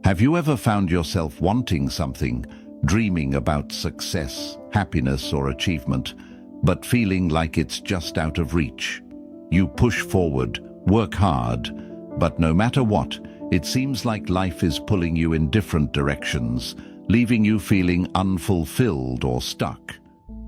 Have you ever found yourself wanting something, dreaming about success, happiness, or achievement, but feeling like it's just out of reach? You push forward, work hard, but no matter what, it seems like life is pulling you in different directions, leaving you feeling unfulfilled or stuck.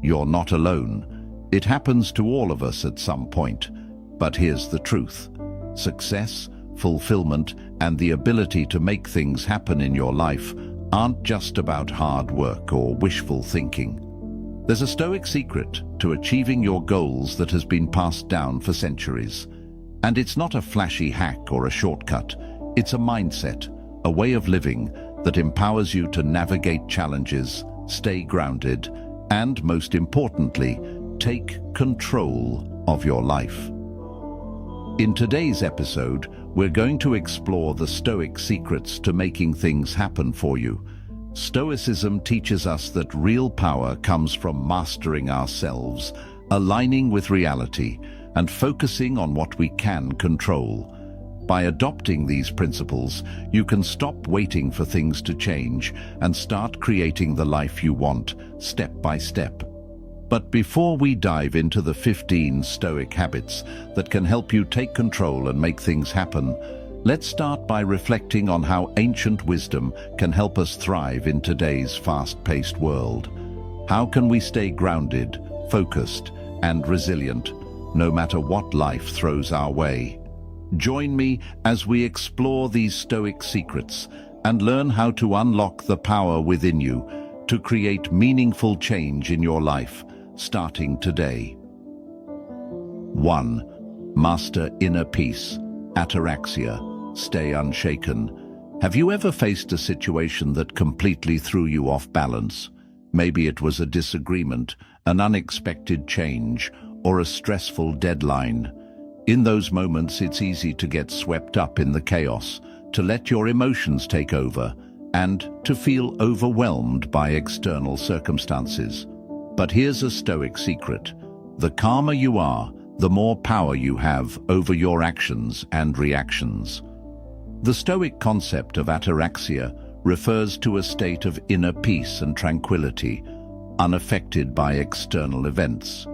You're not alone. It happens to all of us at some point. But here's the truth. Success, fulfillment, and the ability to make things happen in your life aren't just about hard work or wishful thinking. There's a Stoic secret to achieving your goals that has been passed down for centuries. And it's not a flashy hack or a shortcut. It's a mindset, a way of living that empowers you to navigate challenges, stay grounded, and most importantly, take control of your life. In today's episode, we're going to explore the Stoic secrets to making things happen for you. Stoicism teaches us that real power comes from mastering ourselves, aligning with reality, and focusing on what we can control. By adopting these principles, you can stop waiting for things to change and start creating the life you want, step by step. But before we dive into the 15 Stoic habits that can help you take control and make things happen, let's start by reflecting on how ancient wisdom can help us thrive in today's fast-paced world. How can we stay grounded, focused, and resilient, no matter what life throws our way? Join me as we explore these Stoic secrets and learn how to unlock the power within you to create meaningful change in your life, starting today. 1. Master inner peace. Ataraxia. Stay unshaken. Have you ever faced a situation that completely threw you off balance? Maybe it was a disagreement, an unexpected change, or a stressful deadline. In those moments, it's easy to get swept up in the chaos, to let your emotions take over, and to feel overwhelmed by external circumstances. But here's a Stoic secret. The calmer you are, the more power you have over your actions and reactions. The Stoic concept of ataraxia refers to a state of inner peace and tranquility, unaffected by external events.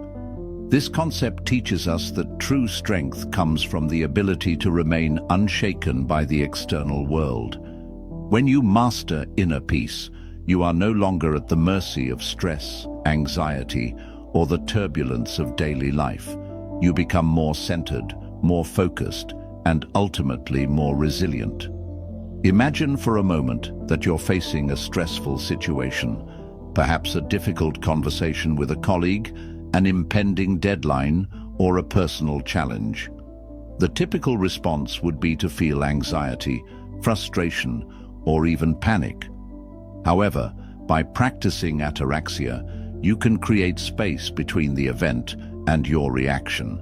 This concept teaches us that true strength comes from the ability to remain unshaken by the external world. When you master inner peace, you are no longer at the mercy of stress, anxiety, or the turbulence of daily life. You become more centered, more focused, and ultimately more resilient. Imagine for a moment that you're facing a stressful situation, perhaps a difficult conversation with a colleague, an impending deadline, or a personal challenge. The typical response would be to feel anxiety, frustration, or even panic. However, by practicing ataraxia, you can create space between the event and your reaction.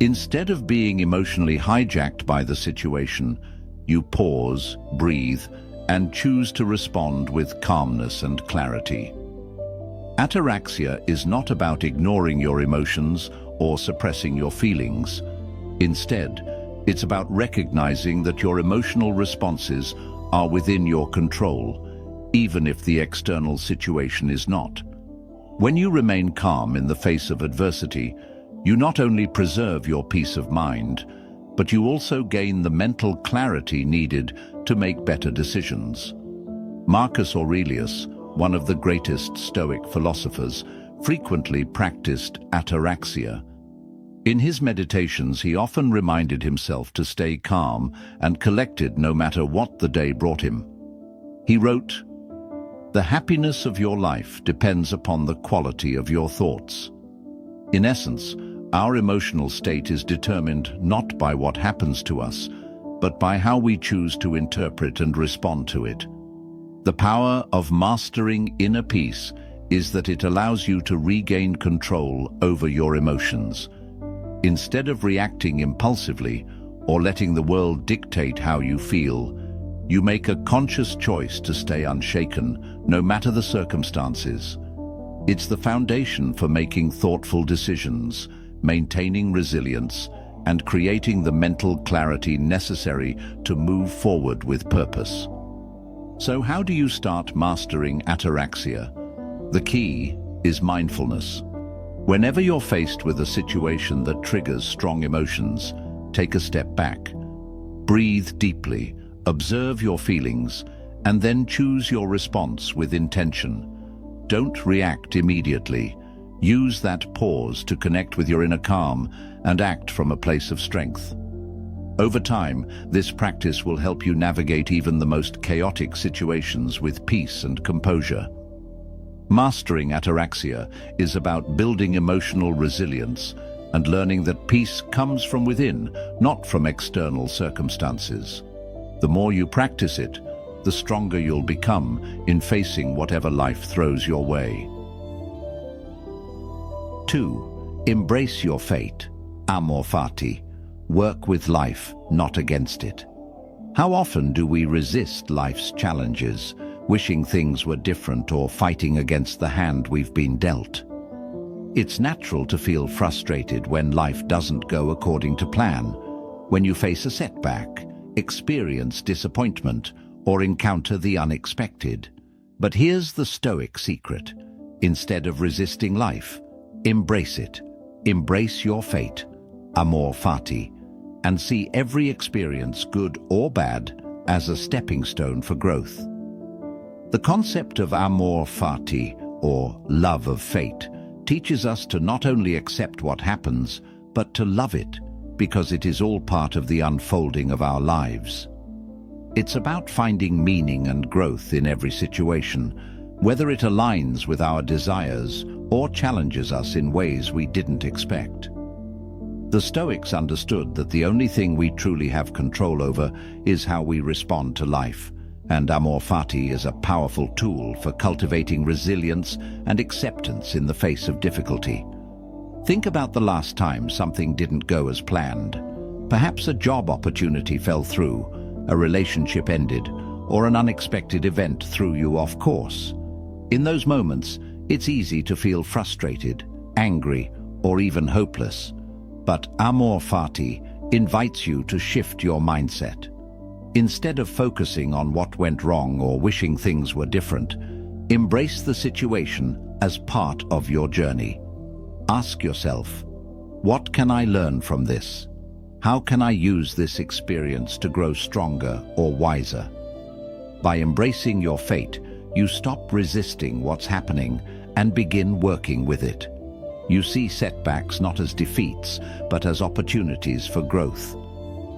Instead of being emotionally hijacked by the situation, you pause, breathe, and choose to respond with calmness and clarity. Ataraxia is not about ignoring your emotions or suppressing your feelings. Instead, it's about recognizing that your emotional responses are within your control, even if the external situation is not. When you remain calm in the face of adversity, you not only preserve your peace of mind, but you also gain the mental clarity needed to make better decisions. Marcus Aurelius, one of the greatest Stoic philosophers, frequently practiced ataraxia. In his meditations, he often reminded himself to stay calm and collected no matter what the day brought him. He wrote, "The happiness of your life depends upon the quality of your thoughts." In essence, our emotional state is determined not by what happens to us, but by how we choose to interpret and respond to it. The power of mastering inner peace is that it allows you to regain control over your emotions. Instead of reacting impulsively or letting the world dictate how you feel, you make a conscious choice to stay unshaken, no matter the circumstances. It's the foundation for making thoughtful decisions, maintaining resilience, and creating the mental clarity necessary to move forward with purpose. So how do you start mastering ataraxia? The key is mindfulness. Whenever you're faced with a situation that triggers strong emotions, take a step back. Breathe deeply, observe your feelings, and then choose your response with intention. Don't react immediately. Use that pause to connect with your inner calm and act from a place of strength. Over time, this practice will help you navigate even the most chaotic situations with peace and composure. Mastering ataraxia is about building emotional resilience and learning that peace comes from within, not from external circumstances. The more you practice it, the stronger you'll become in facing whatever life throws your way. 2. Embrace your fate. Amor fati. Work with life, not against it. How often do we resist life's challenges, wishing things were different or fighting against the hand we've been dealt? It's natural to feel frustrated when life doesn't go according to plan, when you face a setback, experience disappointment, or encounter the unexpected. But here's the Stoic secret. Instead of resisting life, embrace it. Embrace your fate, amor fati, and see every experience, good or bad, as a stepping stone for growth. The concept of amor fati, or love of fate, teaches us to not only accept what happens, but to love it, because it is all part of the unfolding of our lives. It's about finding meaning and growth in every situation, whether it aligns with our desires or challenges us in ways we didn't expect. The Stoics understood that the only thing we truly have control over is how we respond to life, and amor fati is a powerful tool for cultivating resilience and acceptance in the face of difficulty. Think about the last time something didn't go as planned. Perhaps a job opportunity fell through, a relationship ended, or an unexpected event threw you off course. In those moments, it's easy to feel frustrated, angry, or even hopeless. But amor fati invites you to shift your mindset. Instead of focusing on what went wrong or wishing things were different, embrace the situation as part of your journey. Ask yourself, what can I learn from this? How can I use this experience to grow stronger or wiser? By embracing your fate, you stop resisting what's happening and begin working with it. You see setbacks not as defeats, but as opportunities for growth.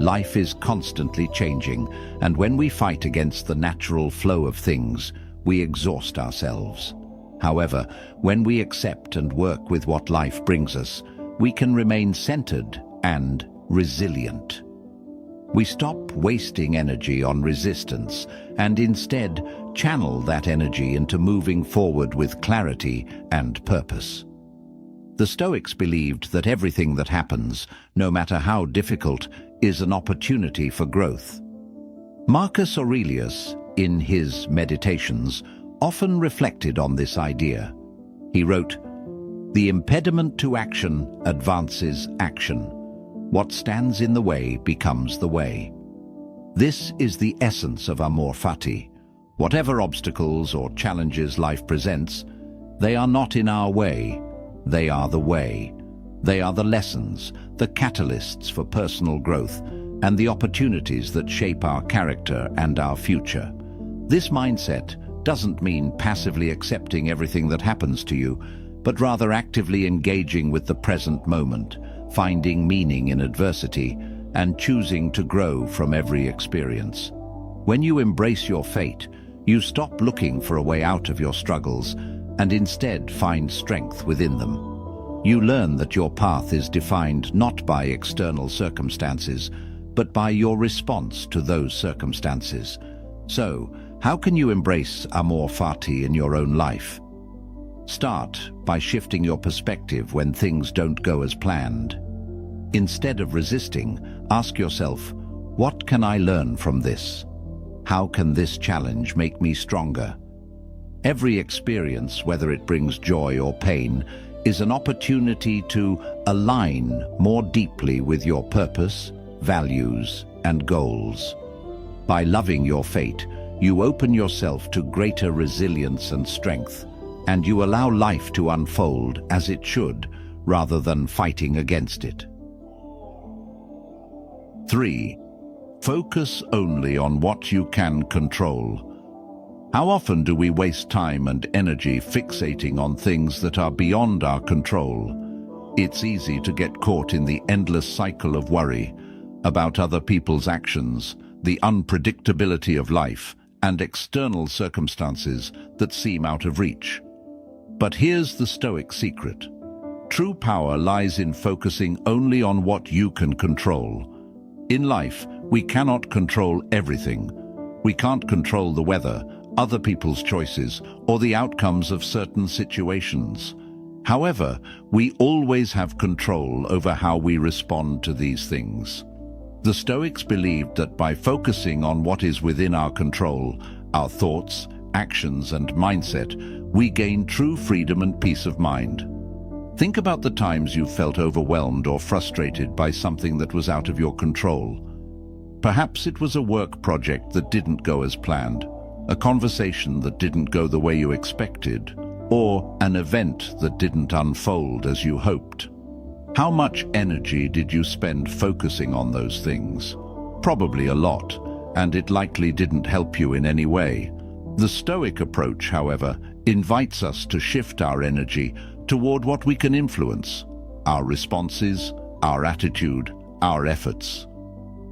Life is constantly changing, and when we fight against the natural flow of things, we exhaust ourselves. However, when we accept and work with what life brings us, we can remain centered and resilient. We stop wasting energy on resistance and instead channel that energy into moving forward with clarity and purpose. The Stoics believed that everything that happens, no matter how difficult, is an opportunity for growth. Marcus Aurelius, in his Meditations, often reflected on this idea. He wrote, "The impediment to action advances action. What stands in the way becomes the way." This is the essence of amor fati. Whatever obstacles or challenges life presents, they are not in our way. They are the way. They are the lessons, the catalysts for personal growth, and the opportunities that shape our character and our future. This mindset doesn't mean passively accepting everything that happens to you, but rather actively engaging with the present moment, finding meaning in adversity, and choosing to grow from every experience. When you embrace your fate, you stop looking for a way out of your struggles and instead find strength within them. You learn that your path is defined not by external circumstances, but by your response to those circumstances. So, how can you embrace amor fati in your own life? Start by shifting your perspective when things don't go as planned. Instead of resisting, ask yourself, what can I learn from this? How can this challenge make me stronger? Every experience, whether it brings joy or pain, is an opportunity to align more deeply with your purpose, values, and goals. By loving your fate, you open yourself to greater resilience and strength, and you allow life to unfold as it should, rather than fighting against it. 3. Focus only on what you can control. How often do we waste time and energy fixating on things that are beyond our control? It's easy to get caught in the endless cycle of worry about other people's actions, the unpredictability of life, and external circumstances that seem out of reach. But here's the Stoic secret. True power lies in focusing only on what you can control. In life, we cannot control everything. We can't control the weather, other people's choices, or the outcomes of certain situations. However, we always have control over how we respond to these things. The Stoics believed that by focusing on what is within our control, our thoughts, actions, and mindset, we gain true freedom and peace of mind. Think about the times you felt overwhelmed or frustrated by something that was out of your control. Perhaps it was a work project that didn't go as planned, a conversation that didn't go the way you expected, or an event that didn't unfold as you hoped. How much energy did you spend focusing on those things? Probably a lot, and it likely didn't help you in any way. The Stoic approach, however, invites us to shift our energy toward what we can influence: our responses, our attitude, our efforts.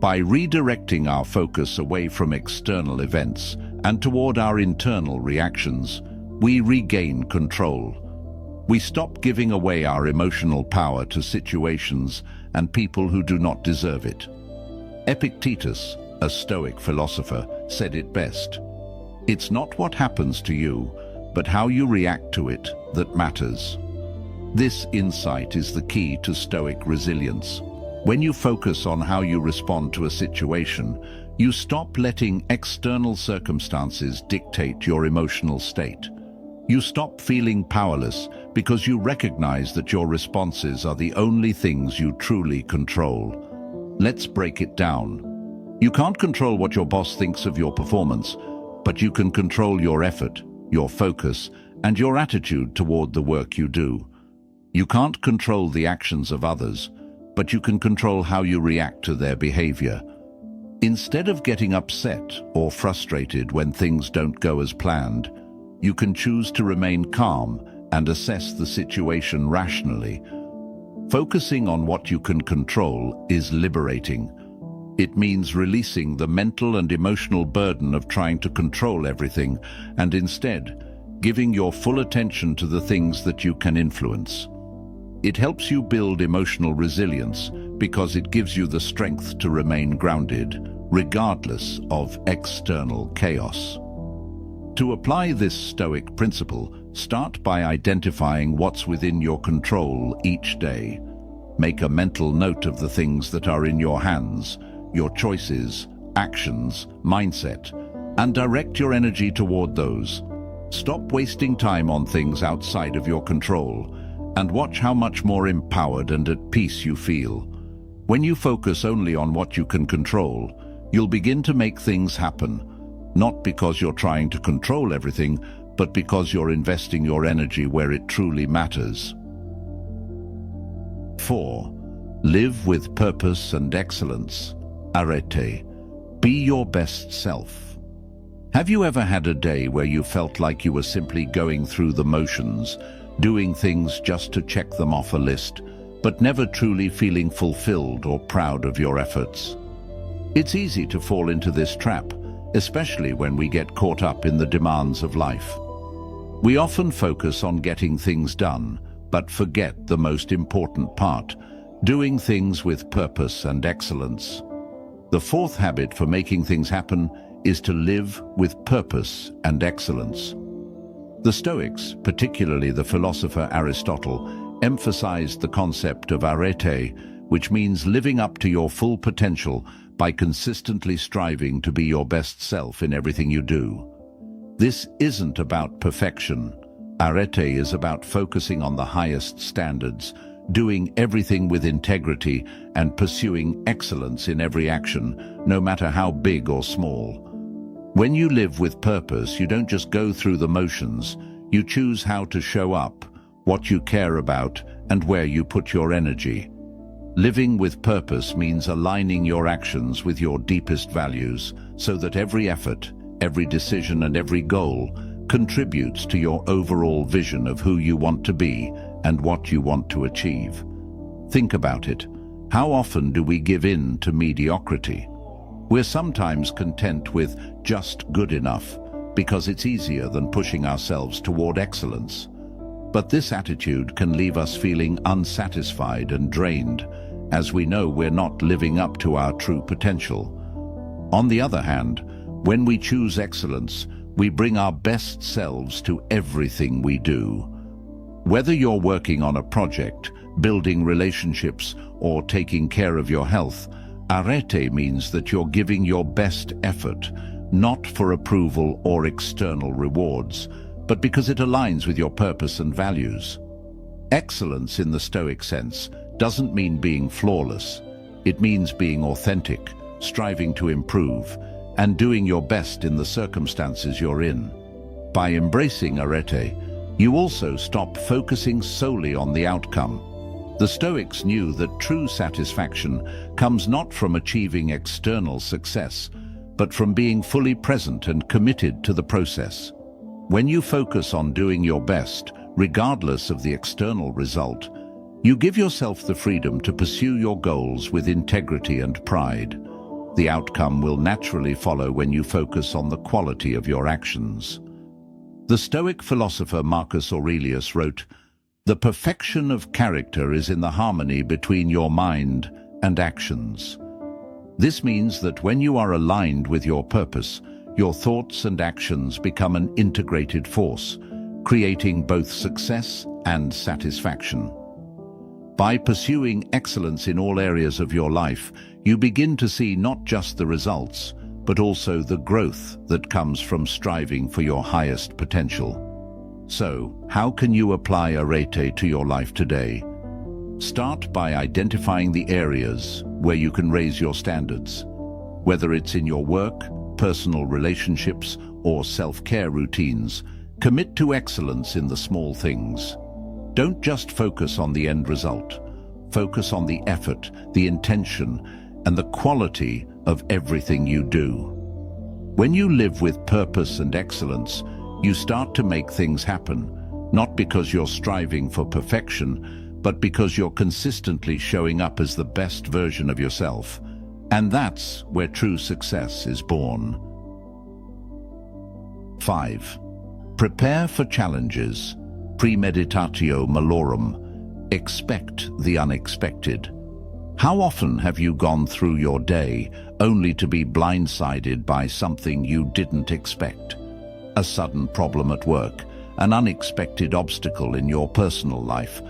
By redirecting our focus away from external events and toward our internal reactions, we regain control. We stop giving away our emotional power to situations and people who do not deserve it. Epictetus, a Stoic philosopher, said it best. It's not what happens to you, but how you react to it that matters. This insight is the key to Stoic resilience. When you focus on how you respond to a situation, you stop letting external circumstances dictate your emotional state. You stop feeling powerless because you recognize that your responses are the only things you truly control. Let's break it down. You can't control what your boss thinks of your performance, but you can control your effort, your focus, and your attitude toward the work you do. You can't control the actions of others, but you can control how you react to their behavior. Instead of getting upset or frustrated when things don't go as planned, you can choose to remain calm and assess the situation rationally. Focusing on what you can control is liberating. It means releasing the mental and emotional burden of trying to control everything and instead giving your full attention to the things that you can influence. It helps you build emotional resilience because it gives you the strength to remain grounded, regardless of external chaos. To apply this Stoic principle, start by identifying what's within your control each day. Make a mental note of the things that are in your hands, your choices, actions, mindset, and direct your energy toward those. Stop wasting time on things outside of your control, and watch how much more empowered and at peace you feel. When you focus only on what you can control, you'll begin to make things happen, not because you're trying to control everything, but because you're investing your energy where it truly matters. 4. Live with purpose and excellence. Arete. Be your best self. Have you ever had a day where you felt like you were simply going through the motions, doing things just to check them off a list, but never truly feeling fulfilled or proud of your efforts? It's easy to fall into this trap, especially when we get caught up in the demands of life. We often focus on getting things done, but forget the most important part: doing things with purpose and excellence. The fourth habit for making things happen is to live with purpose and excellence. The Stoics, particularly the philosopher Aristotle, emphasized the concept of arete, which means living up to your full potential by consistently striving to be your best self in everything you do. This isn't about perfection. Arete is about focusing on the highest standards, doing everything with integrity, and pursuing excellence in every action, no matter how big or small. When you live with purpose, you don't just go through the motions, you choose how to show up, what you care about, and where you put your energy. Living with purpose means aligning your actions with your deepest values so that every effort, every decision, and every goal contributes to your overall vision of who you want to be and what you want to achieve. Think about it. How often do we give in to mediocrity? We're sometimes content with just good enough because it's easier than pushing ourselves toward excellence. But this attitude can leave us feeling unsatisfied and drained, as we know we're not living up to our true potential. On the other hand, when we choose excellence, we bring our best selves to everything we do. Whether you're working on a project, building relationships, or taking care of your health, arete means that you're giving your best effort, not for approval or external rewards, but because it aligns with your purpose and values. Excellence in the Stoic sense doesn't mean being flawless. It means being authentic, striving to improve, and doing your best in the circumstances you're in. By embracing arete, you also stop focusing solely on the outcome. The Stoics knew that true satisfaction comes not from achieving external success, but from being fully present and committed to the process. When you focus on doing your best, regardless of the external result, you give yourself the freedom to pursue your goals with integrity and pride. The outcome will naturally follow when you focus on the quality of your actions. The Stoic philosopher Marcus Aurelius wrote, "The perfection of character is in the harmony between your mind and actions." This means that when you are aligned with your purpose, your thoughts and actions become an integrated force, creating both success and satisfaction. By pursuing excellence in all areas of your life, you begin to see not just the results, but also the growth that comes from striving for your highest potential. So, how can you apply arete to your life today? Start by identifying the areas where you can raise your standards. Whether it's in your work, personal relationships, or self-care routines, commit to excellence in the small things. Don't just focus on the end result. Focus on the effort, the intention, and the quality of everything you do. When you live with purpose and excellence, you start to make things happen, not because you're striving for perfection, but because you're consistently showing up as the best version of yourself. And that's where true success is born. 5. Prepare for challenges. Premeditatio malorum. Expect the unexpected. How often have you gone through your day only to be blindsided by something you didn't expect? A sudden problem at work, an unexpected obstacle in your personal life,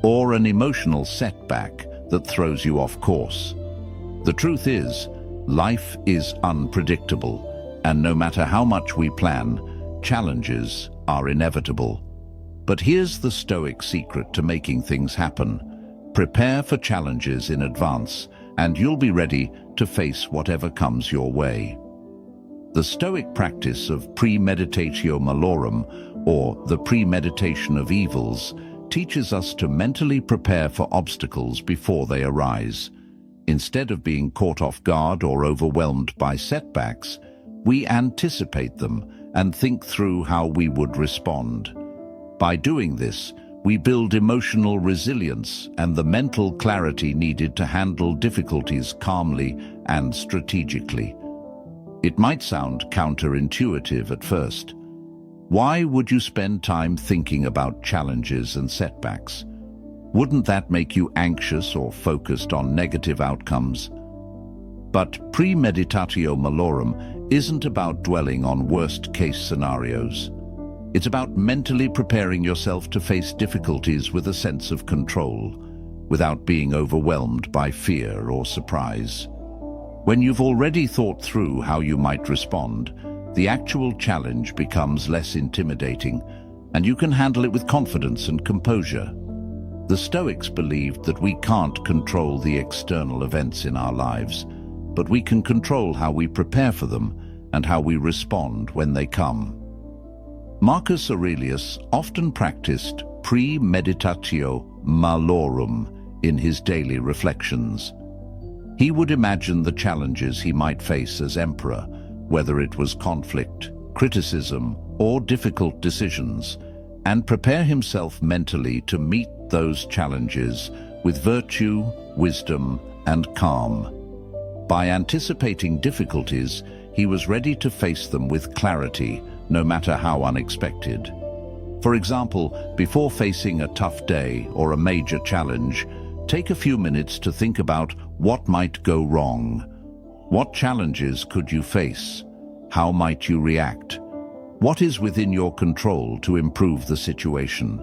or an emotional setback that throws you off course. The truth is, life is unpredictable, and no matter how much we plan, challenges are inevitable. But here's the Stoic secret to making things happen. Prepare for challenges in advance, and you'll be ready to face whatever comes your way. The Stoic practice of premeditatio malorum, or the premeditation of evils, teaches us to mentally prepare for obstacles before they arise. Instead of being caught off guard or overwhelmed by setbacks, we anticipate them and think through how we would respond. By doing this, we build emotional resilience and the mental clarity needed to handle difficulties calmly and strategically. It might sound counterintuitive at first. Why would you spend time thinking about challenges and setbacks? Wouldn't that make you anxious or focused on negative outcomes? But premeditatio malorum isn't about dwelling on worst-case scenarios. It's about mentally preparing yourself to face difficulties with a sense of control, without being overwhelmed by fear or surprise. When you've already thought through how you might respond, the actual challenge becomes less intimidating, and you can handle it with confidence and composure. The Stoics believed that we can't control the external events in our lives, but we can control how we prepare for them and how we respond when they come. Marcus Aurelius often practiced premeditatio malorum in his daily reflections. He would imagine the challenges he might face as emperor, whether it was conflict, criticism, or difficult decisions, and prepare himself mentally to meet those challenges with virtue, wisdom, and calm. By anticipating difficulties, he was ready to face them with clarity, no matter how unexpected. For example, before facing a tough day or a major challenge, take a few minutes to think about what might go wrong. What challenges could you face? How might you react? What is within your control to improve the situation?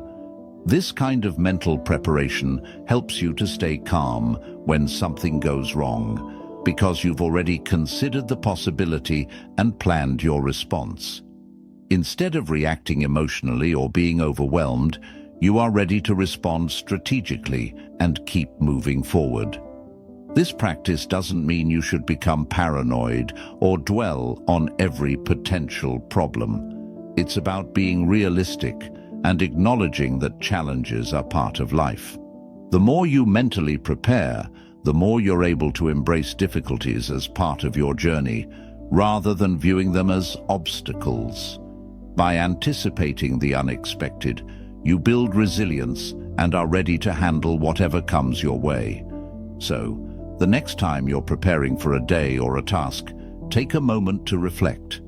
This kind of mental preparation helps you to stay calm when something goes wrong, because you've already considered the possibility and planned your response. Instead of reacting emotionally or being overwhelmed, you are ready to respond strategically and keep moving forward. This practice doesn't mean you should become paranoid or dwell on every potential problem. It's about being realistic and acknowledging that challenges are part of life. The more you mentally prepare, the more you're able to embrace difficulties as part of your journey, rather than viewing them as obstacles. By anticipating the unexpected, you build resilience and are ready to handle whatever comes your way. So, the next time you're preparing for a day or a task, take a moment to reflect.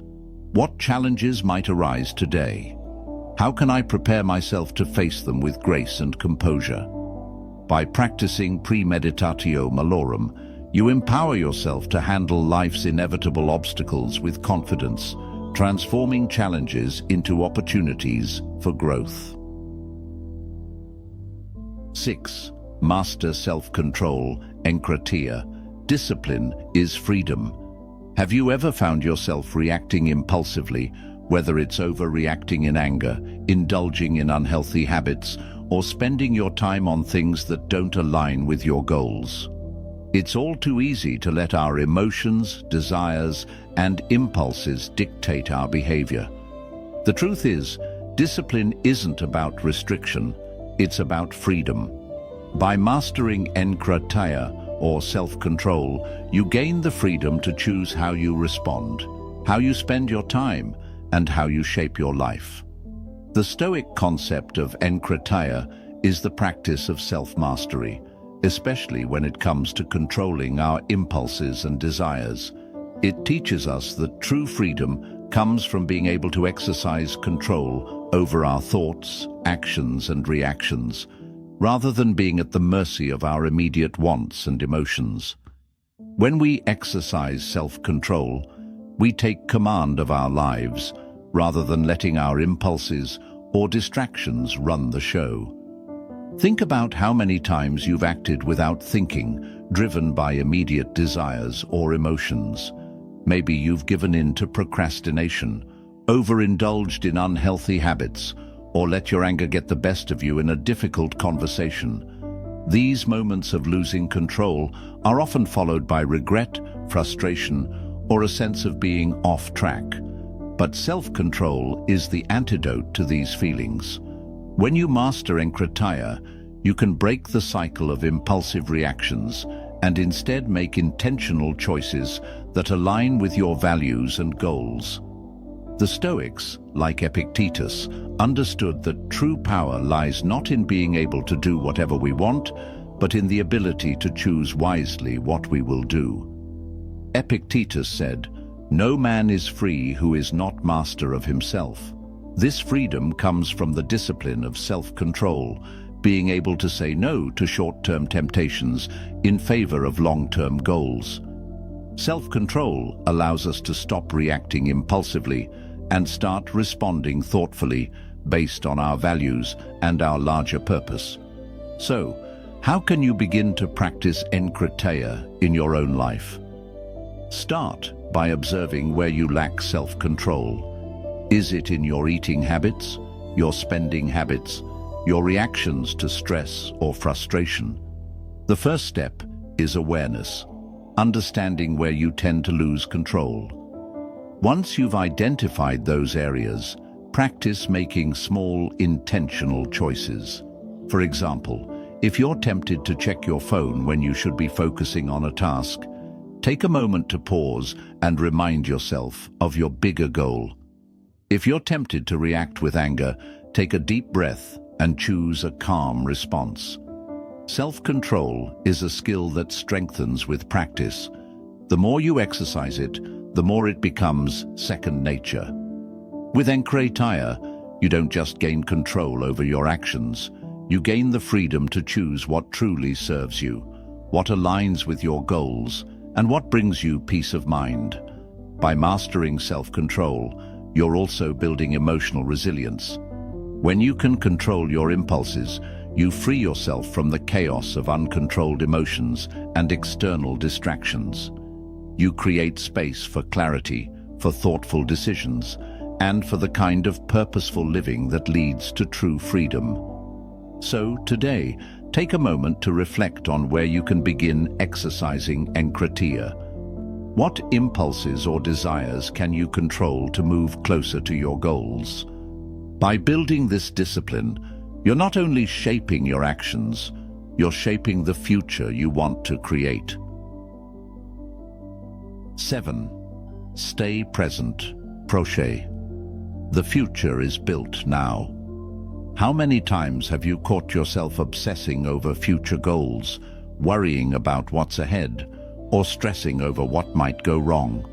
What challenges might arise today? How can I prepare myself to face them with grace and composure? By practicing premeditatio malorum, you empower yourself to handle life's inevitable obstacles with confidence, transforming challenges into opportunities for growth. 6. Master self-control, enkrateia. Discipline is freedom. Have you ever found yourself reacting impulsively, whether it's overreacting in anger, indulging in unhealthy habits, or spending your time on things that don't align with your goals? It's all too easy to let our emotions, desires, and impulses dictate our behavior. The truth is, discipline isn't about restriction, it's about freedom. By mastering enkrateia, or self-control, you gain the freedom to choose how you respond, how you spend your time, and how you shape your life. The Stoic concept of enkrateia is the practice of self-mastery, especially when it comes to controlling our impulses and desires. It teaches us that true freedom comes from being able to exercise control over our thoughts, actions, and reactions, rather than being at the mercy of our immediate wants and emotions. When we exercise self-control, we take command of our lives, rather than letting our impulses or distractions run the show. Think about how many times you've acted without thinking, driven by immediate desires or emotions. Maybe you've given in to procrastination, overindulged in unhealthy habits, or let your anger get the best of you in a difficult conversation. These moments of losing control are often followed by regret, frustration, or a sense of being off track. But self-control is the antidote to these feelings. When you master enkrateia, you can break the cycle of impulsive reactions and instead make intentional choices that align with your values and goals. The Stoics, like Epictetus, understood that true power lies not in being able to do whatever we want, but in the ability to choose wisely what we will do. Epictetus said, "No man is free who is not master of himself." This freedom comes from the discipline of self-control, being able to say no to short-term temptations in favor of long-term goals. Self-control allows us to stop reacting impulsively and start responding thoughtfully based on our values and our larger purpose. So, how can you begin to practice enkrateia in your own life? Start by observing where you lack self-control. Is it in your eating habits, your spending habits, your reactions to stress or frustration? The first step is awareness, understanding where you tend to lose control. Once you've identified those areas, practice making small, intentional choices. For example, if you're tempted to check your phone when you should be focusing on a task, take a moment to pause and remind yourself of your bigger goal. If you're tempted to react with anger, take a deep breath and choose a calm response. Self-control is a skill that strengthens with practice. The more you exercise it, the more it becomes second nature. With enkreitaya, you don't just gain control over your actions, you gain the freedom to choose what truly serves you, what aligns with your goals, and what brings you peace of mind. By mastering self-control, you're also building emotional resilience. When you can control your impulses, you free yourself from the chaos of uncontrolled emotions and external distractions. You create space for clarity, for thoughtful decisions, and for the kind of purposeful living that leads to true freedom. So today, take a moment to reflect on where you can begin exercising enkreitaya. What impulses or desires can you control to move closer to your goals? By building this discipline, you're not only shaping your actions, you're shaping the future you want to create. 7. Stay present. Proche. The future is built now. How many times have you caught yourself obsessing over future goals, worrying about what's ahead, or stressing over what might go wrong?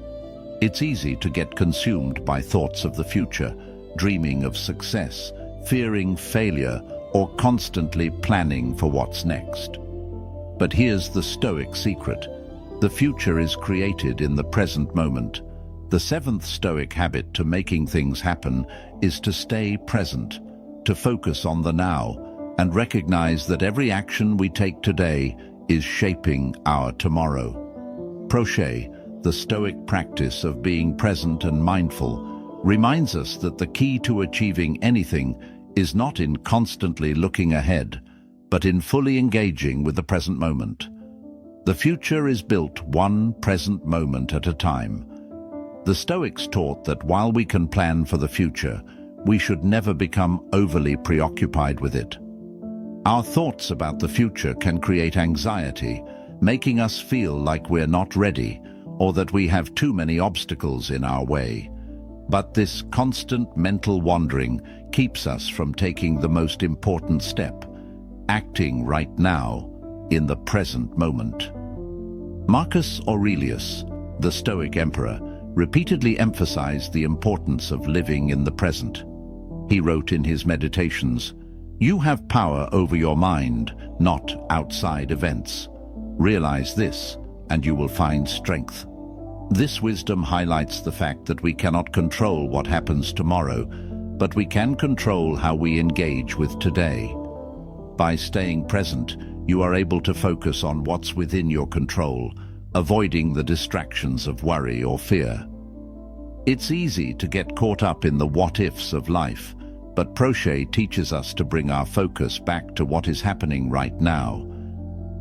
It's easy to get consumed by thoughts of the future, dreaming of success, fearing failure, or constantly planning for what's next. But here's the Stoic secret. The future is created in the present moment. The 7th Stoic habit to making things happen is to stay present, to focus on the now, and recognize that every action we take today is shaping our tomorrow. Proche, the Stoic practice of being present and mindful, reminds us that the key to achieving anything is not in constantly looking ahead, but in fully engaging with the present moment. The future is built one present moment at a time. The Stoics taught that while we can plan for the future, we should never become overly preoccupied with it. Our thoughts about the future can create anxiety, making us feel like we're not ready or that we have too many obstacles in our way. But this constant mental wandering keeps us from taking the most important step, acting right now in the present moment. Marcus Aurelius, the Stoic emperor, repeatedly emphasized the importance of living in the present. He wrote in his meditations, "You have power over your mind, not outside events. Realize this, and you will find strength." This wisdom highlights the fact that we cannot control what happens tomorrow, but we can control how we engage with today. By staying present, you are able to focus on what's within your control, avoiding the distractions of worry or fear. It's easy to get caught up in the what-ifs of life, but Proche teaches us to bring our focus back to what is happening right now.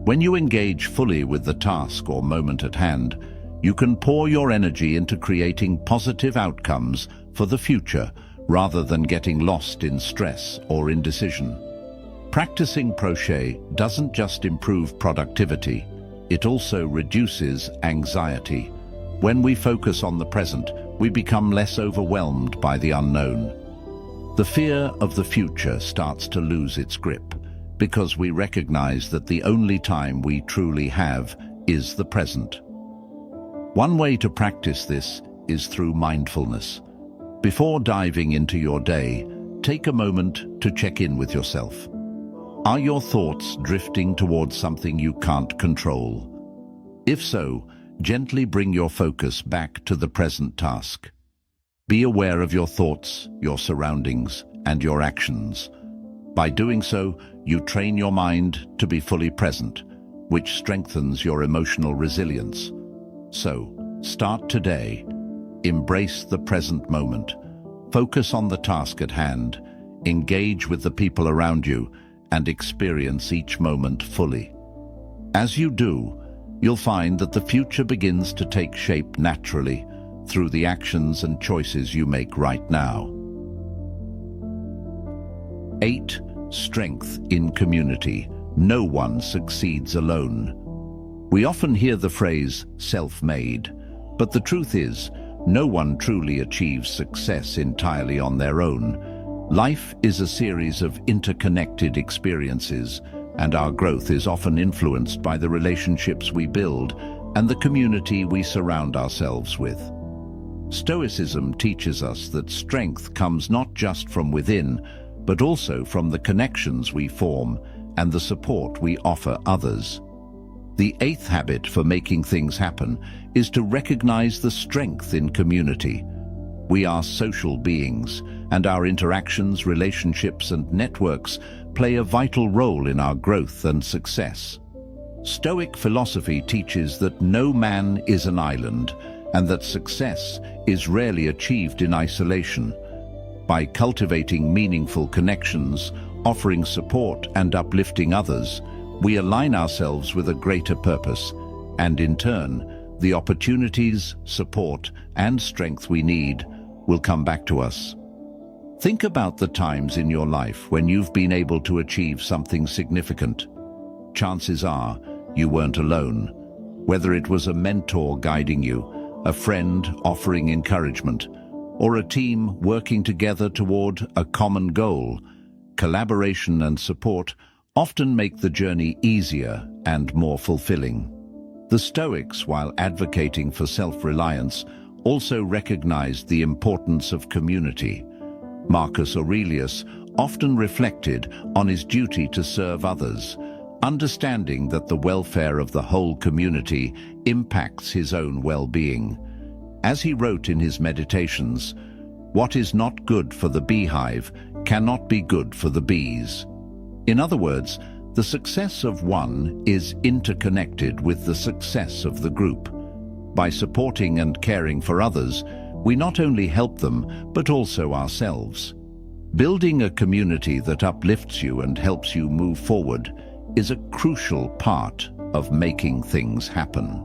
When you engage fully with the task or moment at hand, you can pour your energy into creating positive outcomes for the future rather than getting lost in stress or indecision. Practicing Proche doesn't just improve productivity, it also reduces anxiety. When we focus on the present, we become less overwhelmed by the unknown. The fear of the future starts to lose its grip because we recognize that the only time we truly have is the present. One way to practice this is through mindfulness. Before diving into your day, take a moment to check in with yourself. Are your thoughts drifting towards something you can't control? If so, gently bring your focus back to the present task. Be aware of your thoughts, your surroundings, and your actions. By doing so, you train your mind to be fully present, which strengthens your emotional resilience. So, start today. Embrace the present moment. Focus on the task at hand. Engage with the people around you and experience each moment fully. As you do, you'll find that the future begins to take shape naturally, through the actions and choices you make right now. 8. Strength in community. No one succeeds alone. We often hear the phrase self-made, but the truth is, no one truly achieves success entirely on their own. Life is a series of interconnected experiences, and our growth is often influenced by the relationships we build and the community we surround ourselves with. Stoicism teaches us that strength comes not just from within, but also from the connections we form and the support we offer others. The 8th habit for making things happen is to recognize the strength in community. We are social beings, and our interactions, relationships, and networks play a vital role in our growth and success. Stoic philosophy teaches that no man is an island, and that success is rarely achieved in isolation. By cultivating meaningful connections, offering support, and uplifting others, we align ourselves with a greater purpose, and in turn, the opportunities, support, and strength we need will come back to us. Think about the times in your life when you've been able to achieve something significant. Chances are you weren't alone. Whether it was a mentor guiding you, a friend offering encouragement, or a team working together toward a common goal, collaboration and support often make the journey easier and more fulfilling. The Stoics, while advocating for self-reliance, also recognized the importance of community. Marcus Aurelius often reflected on his duty to serve others, understanding that the welfare of the whole community impacts his own well-being. As he wrote in his meditations, "What is not good for the beehive cannot be good for the bees." In other words, the success of one is interconnected with the success of the group. By supporting and caring for others, we not only help them, but also ourselves. Building a community that uplifts you and helps you move forward is a crucial part of making things happen.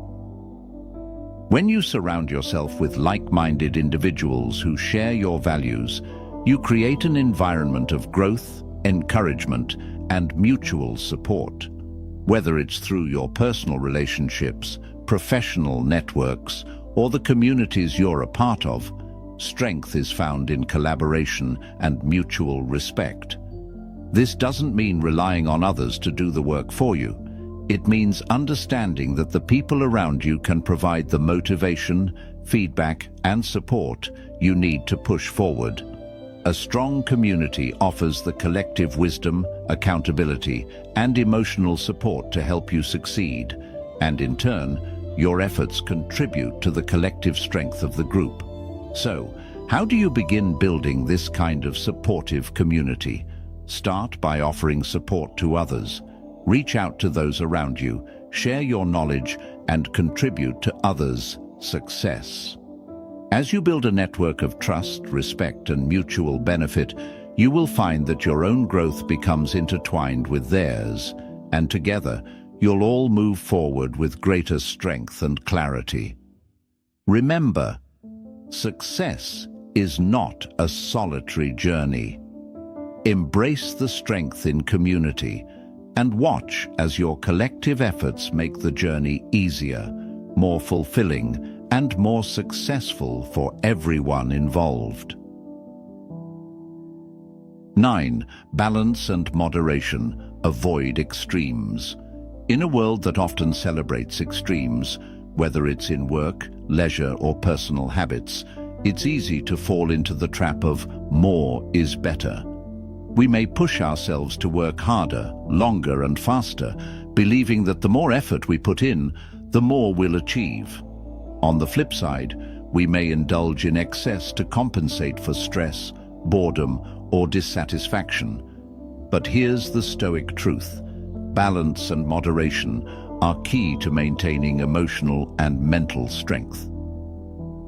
When you surround yourself with like-minded individuals who share your values, you create an environment of growth, encouragement, and mutual support. Whether it's through your personal relationships, professional networks, or the communities you're a part of, strength is found in collaboration and mutual respect. This doesn't mean relying on others to do the work for you. It means understanding that the people around you can provide the motivation, feedback, and support you need to push forward. A strong community offers the collective wisdom, accountability, and emotional support to help you succeed, and in turn, your efforts contribute to the collective strength of the group. So, how do you begin building this kind of supportive community? Start by offering support to others. Reach out to those around you, share your knowledge, and contribute to others' success. As you build a network of trust, respect, and mutual benefit, you will find that your own growth becomes intertwined with theirs, and together, you'll all move forward with greater strength and clarity. Remember, success is not a solitary journey. Embrace the strength in community, and watch as your collective efforts make the journey easier, more fulfilling, and more successful for everyone involved. 9. Balance and moderation. Avoid extremes. In a world that often celebrates extremes, whether it's in work, leisure, or personal habits, it's easy to fall into the trap of more is better. We may push ourselves to work harder, longer, and faster, believing that the more effort we put in, the more we'll achieve. On the flip side, we may indulge in excess to compensate for stress, boredom, or dissatisfaction. But here's the Stoic truth: balance and moderation are key to maintaining emotional and mental strength.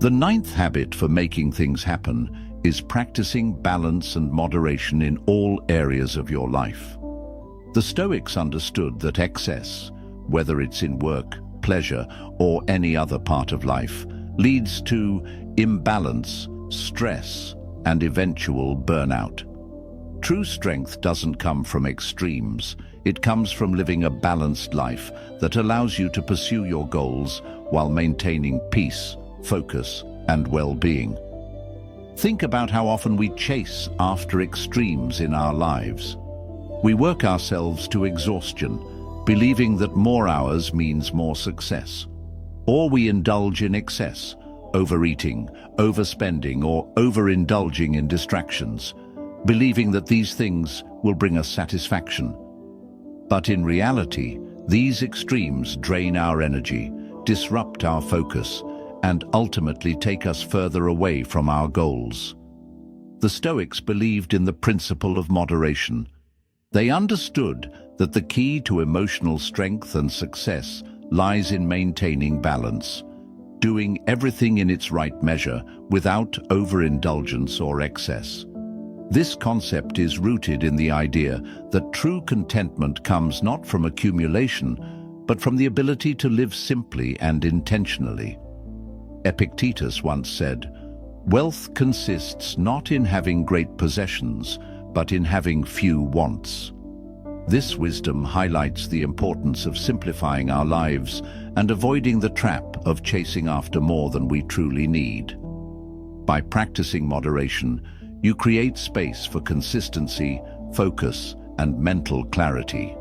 The 9th habit for making things happen is practicing balance and moderation in all areas of your life. The Stoics understood that excess, whether it's in work, pleasure, or any other part of life, leads to imbalance, stress, and eventual burnout. True strength doesn't come from extremes. It comes from living a balanced life that allows you to pursue your goals while maintaining peace, focus, and well-being. Think about how often we chase after extremes in our lives. We work ourselves to exhaustion, believing that more hours means more success. Or we indulge in excess, overeating, overspending, or overindulging in distractions, believing that these things will bring us satisfaction. But in reality, these extremes drain our energy, disrupt our focus, and ultimately take us further away from our goals. The Stoics believed in the principle of moderation. They understood that the key to emotional strength and success lies in maintaining balance, doing everything in its right measure without overindulgence or excess. This concept is rooted in the idea that true contentment comes not from accumulation, but from the ability to live simply and intentionally. Epictetus once said, "Wealth consists not in having great possessions, but in having few wants." This wisdom highlights the importance of simplifying our lives and avoiding the trap of chasing after more than we truly need. By practicing moderation, you create space for consistency, focus, and mental clarity.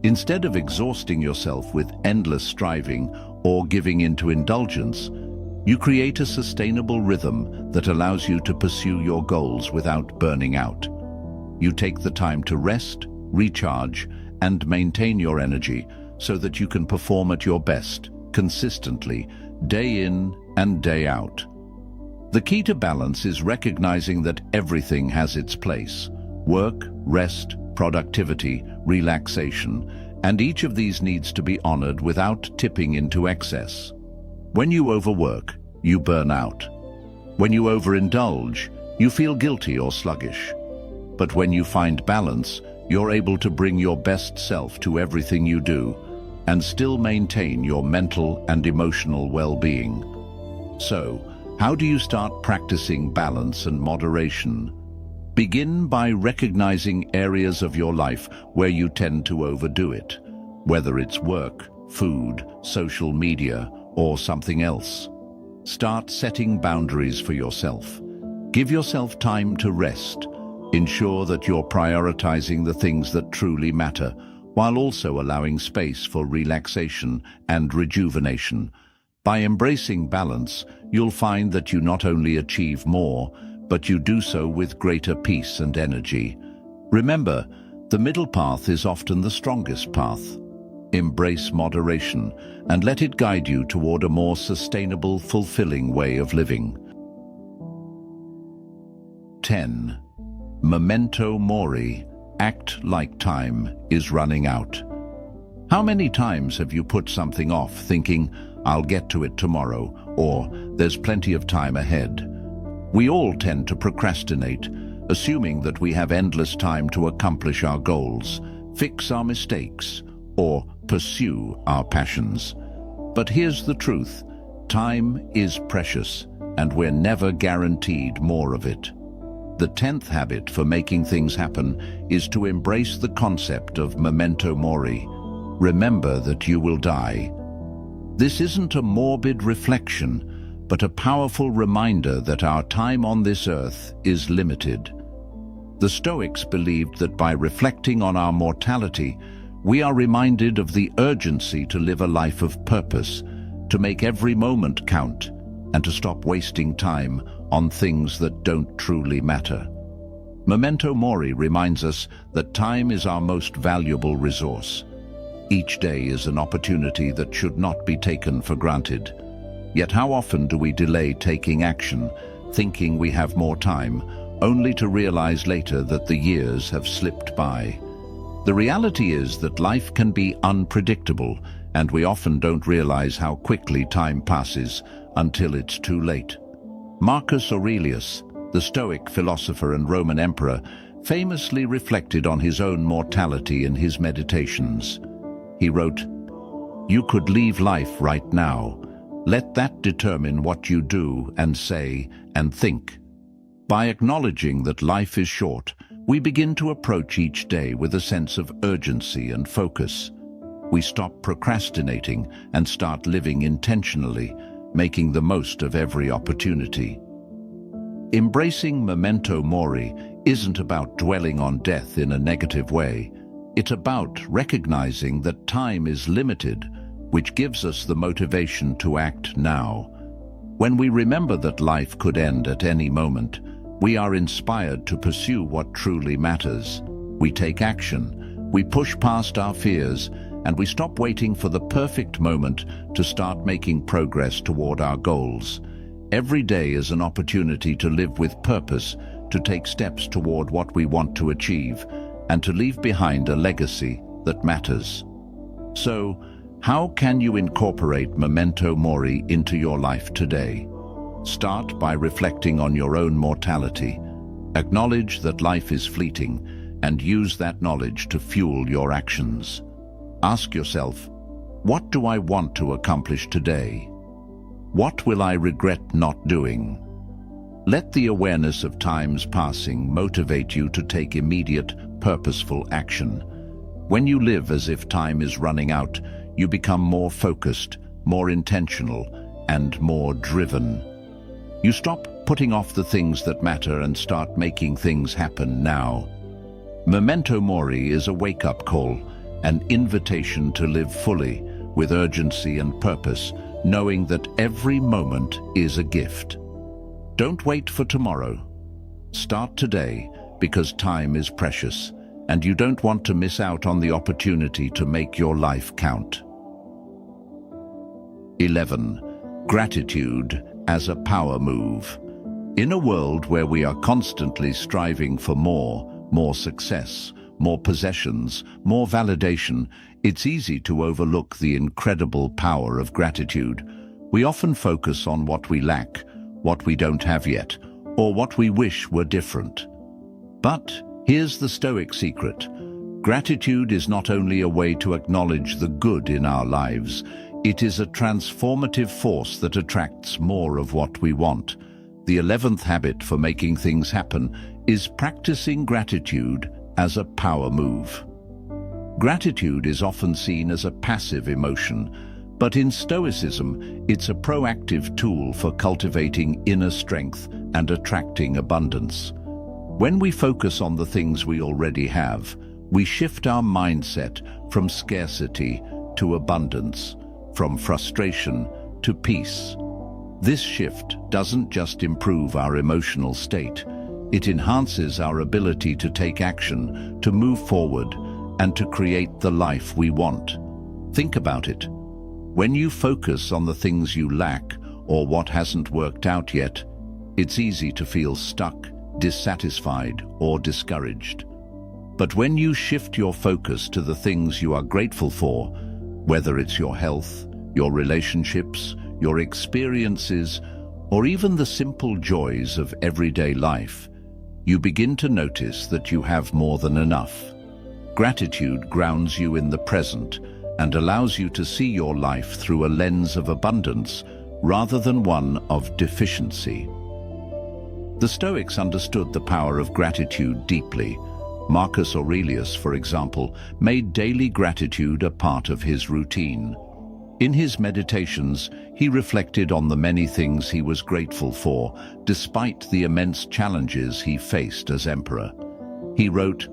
Instead of exhausting yourself with endless striving or giving into indulgence, you create a sustainable rhythm that allows you to pursue your goals without burning out. You take the time to rest, recharge, and maintain your energy so that you can perform at your best, consistently, day in and day out. The key to balance is recognizing that everything has its place: work, rest, productivity, relaxation, and each of these needs to be honored without tipping into excess. When you overwork, you burn out. When you overindulge, you feel guilty or sluggish. But when you find balance, you're able to bring your best self to everything you do and still maintain your mental and emotional well-being. So, how do you start practicing balance and moderation? Begin by recognizing areas of your life where you tend to overdo it, whether it's work, food, social media, or something else. Start setting boundaries for yourself. Give yourself time to rest. Ensure that you're prioritizing the things that truly matter, while also allowing space for relaxation and rejuvenation. By embracing balance, you'll find that you not only achieve more, but you do so with greater peace and energy. Remember, the middle path is often the strongest path. Embrace moderation and let it guide you toward a more sustainable, fulfilling way of living. 10. Memento mori. Act like time is running out. How many times have you put something off thinking, "I'll get to it tomorrow," or "There's plenty of time ahead"? We all tend to procrastinate, assuming that we have endless time to accomplish our goals, fix our mistakes, or pursue our passions. But here's the truth: time is precious, and we're never guaranteed more of it. The 10th habit for making things happen is to embrace the concept of memento mori. Remember that you will die. This isn't a morbid reflection, but a powerful reminder that our time on this earth is limited. The Stoics believed that by reflecting on our mortality, we are reminded of the urgency to live a life of purpose, to make every moment count, and to stop wasting time on things that don't truly matter. Memento mori reminds us that time is our most valuable resource. Each day is an opportunity that should not be taken for granted. Yet how often do we delay taking action, thinking we have more time, only to realize later that the years have slipped by? The reality is that life can be unpredictable, and we often don't realize how quickly time passes until it's too late. Marcus Aurelius, the Stoic philosopher and Roman emperor, famously reflected on his own mortality in his meditations. He wrote, "You could leave life right now, Let that determine what you do and say and think. By acknowledging that life is short, we begin to approach each day with a sense of urgency and focus. We stop procrastinating and start living intentionally, making the most of every opportunity. Embracing memento mori isn't about dwelling on death in a negative way. It's about recognizing that time is limited, which gives us the motivation to act now. When we remember that life could end at any moment, we are inspired to pursue what truly matters. We take action, we push past our fears, and we stop waiting for the perfect moment to start making progress toward our goals. Every day is an opportunity to live with purpose, to take steps toward what we want to achieve, and to leave behind a legacy that matters. So, how can you incorporate memento mori into your life today? Start by reflecting on your own mortality. Acknowledge that life is fleeting, and use that knowledge to fuel your actions. Ask yourself, what do I want to accomplish today? What will I regret not doing? Let the awareness of time's passing motivate you to take immediate, purposeful action. When you live as if time is running out, you become more focused, more intentional, and more driven. You stop putting off the things that matter and start making things happen now. Memento mori is a wake-up call, an invitation to live fully, with urgency and purpose, knowing that every moment is a gift. Don't wait for tomorrow. Start today, because time is precious, and you don't want to miss out on the opportunity to make your life count. 11. Gratitude as a power move. In a world where we are constantly striving for more success, more possessions, more validation, it's easy to overlook the incredible power of gratitude. We often focus on what we lack, what we don't have yet, or what we wish were different. But here's the Stoic secret. Gratitude is not only a way to acknowledge the good in our lives, it is a transformative force that attracts more of what we want. The 11th habit for making things happen is practicing gratitude as a power move. Gratitude is often seen as a passive emotion, but in Stoicism, it's a proactive tool for cultivating inner strength and attracting abundance. When we focus on the things we already have, we shift our mindset from scarcity to abundance, from frustration to peace. This shift doesn't just improve our emotional state, it enhances our ability to take action, to move forward, and to create the life we want. Think about it. When you focus on the things you lack or what hasn't worked out yet, it's easy to feel stuck, dissatisfied, or discouraged. But when you shift your focus to the things you are grateful for, whether it's your health, your relationships, your experiences, or even the simple joys of everyday life, you begin to notice that you have more than enough. Gratitude grounds you in the present and allows you to see your life through a lens of abundance rather than one of deficiency. The Stoics understood the power of gratitude deeply. Marcus Aurelius, for example, made daily gratitude a part of his routine. In his meditations, he reflected on the many things he was grateful for, despite the immense challenges he faced as emperor. He wrote,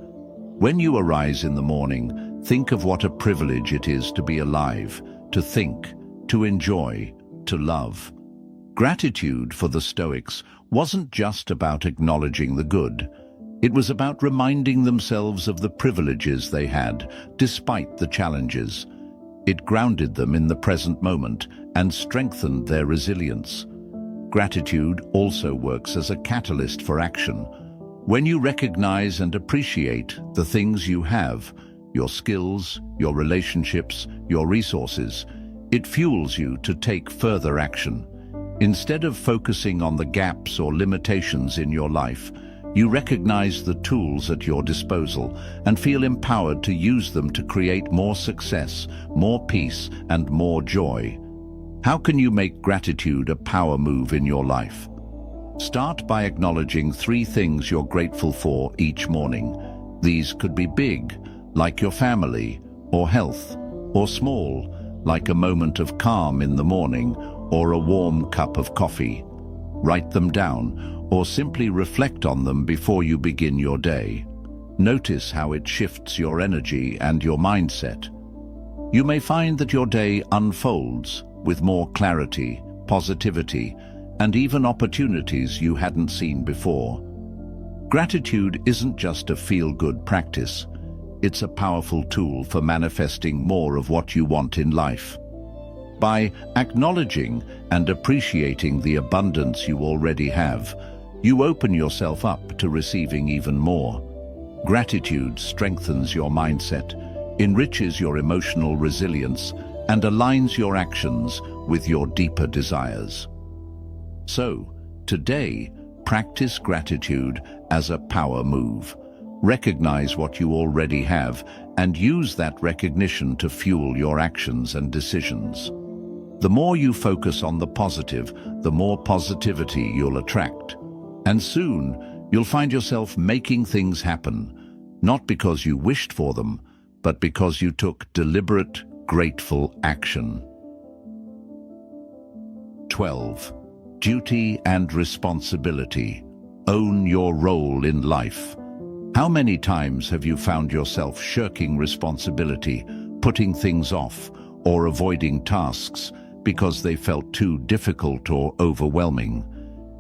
"When you arise in the morning, think of what a privilege it is to be alive, to think, to enjoy, to love." Gratitude for the Stoics wasn't just about acknowledging the good. It was about reminding themselves of the privileges they had, despite the challenges. It grounded them in the present moment and strengthened their resilience. Gratitude also works as a catalyst for action. When you recognize and appreciate the things you have, your skills, your relationships, your resources, it fuels you to take further action. Instead of focusing on the gaps or limitations in your life, you recognize the tools at your disposal and feel empowered to use them to create more success, more peace, and more joy. How can you make gratitude a power move in your life? Start by acknowledging 3 things you're grateful for each morning. These could be big, like your family or health, or small, like a moment of calm in the morning or a warm cup of coffee. Write them down or simply reflect on them before you begin your day. Notice how it shifts your energy and your mindset. You may find that your day unfolds with more clarity, positivity, and even opportunities you hadn't seen before. Gratitude isn't just a feel-good practice. It's a powerful tool for manifesting more of what you want in life. By acknowledging and appreciating the abundance you already have, you open yourself up to receiving even more. Gratitude strengthens your mindset, enriches your emotional resilience, and aligns your actions with your deeper desires. So, today, practice gratitude as a power move. Recognize what you already have and use that recognition to fuel your actions and decisions. The more you focus on the positive, the more positivity you'll attract. And soon, you'll find yourself making things happen, not because you wished for them, but because you took deliberate, grateful action. 12. Duty and responsibility. Own your role in life. How many times have you found yourself shirking responsibility, putting things off, or avoiding tasks because they felt too difficult or overwhelming?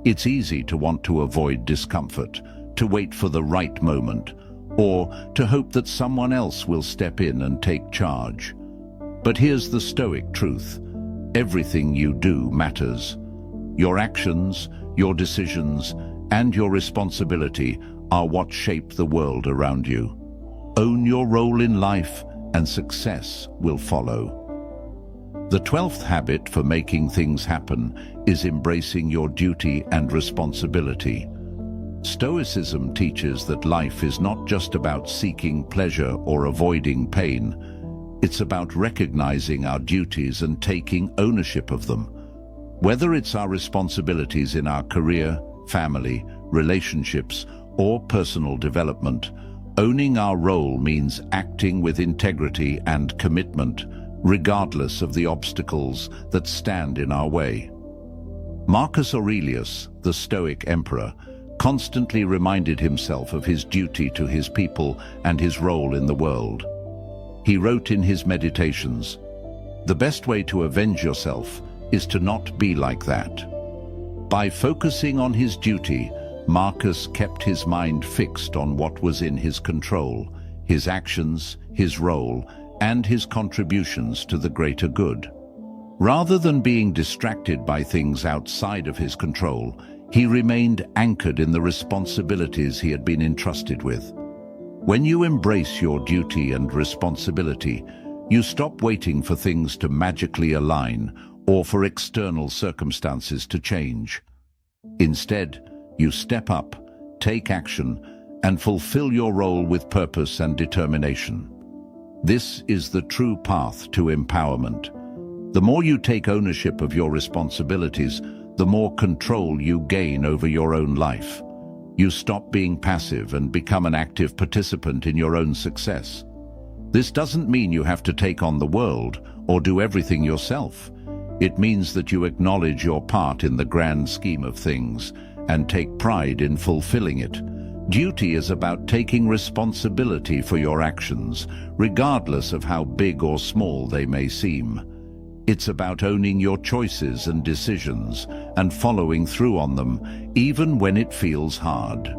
It's easy to want to avoid discomfort, to wait for the right moment, or to hope that someone else will step in and take charge. But here's the Stoic truth. Everything you do matters. Your actions, your decisions, and your responsibility are what shape the world around you. Own your role in life, and success will follow. The 12th habit for making things happen is embracing your duty and responsibility. Stoicism teaches that life is not just about seeking pleasure or avoiding pain. It's about recognizing our duties and taking ownership of them. Whether it's our responsibilities in our career, family, relationships, or personal development, owning our role means acting with integrity and commitment, regardless of the obstacles that stand in our way. Marcus Aurelius, the Stoic emperor, constantly reminded himself of his duty to his people and his role in the world. He wrote in his meditations, "The best way to avenge yourself is to not be like that." By focusing on his duty, Marcus kept his mind fixed on what was in his control, his actions, his role, and his contributions to the greater good. Rather than being distracted by things outside of his control, he remained anchored in the responsibilities he had been entrusted with. When you embrace your duty and responsibility, you stop waiting for things to magically align or for external circumstances to change. Instead, you step up, take action, and fulfill your role with purpose and determination. This is the true path to empowerment. The more you take ownership of your responsibilities, the more control you gain over your own life. You stop being passive and become an active participant in your own success. This doesn't mean you have to take on the world or do everything yourself. It means that you acknowledge your part in the grand scheme of things and take pride in fulfilling it. Duty is about taking responsibility for your actions, regardless of how big or small they may seem. It's about owning your choices and decisions and following through on them, even when it feels hard.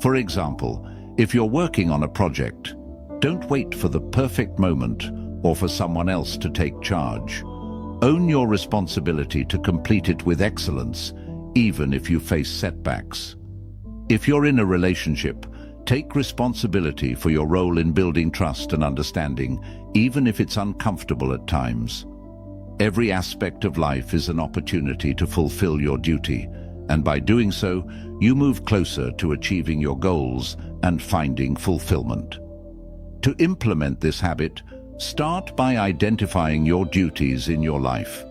For example, if you're working on a project, don't wait for the perfect moment or for someone else to take charge. Own your responsibility to complete it with excellence, even if you face setbacks. If you're in a relationship, take responsibility for your role in building trust and understanding, even if it's uncomfortable at times. Every aspect of life is an opportunity to fulfill your duty, and by doing so, you move closer to achieving your goals and finding fulfillment. To implement this habit, start by identifying your duties in your life.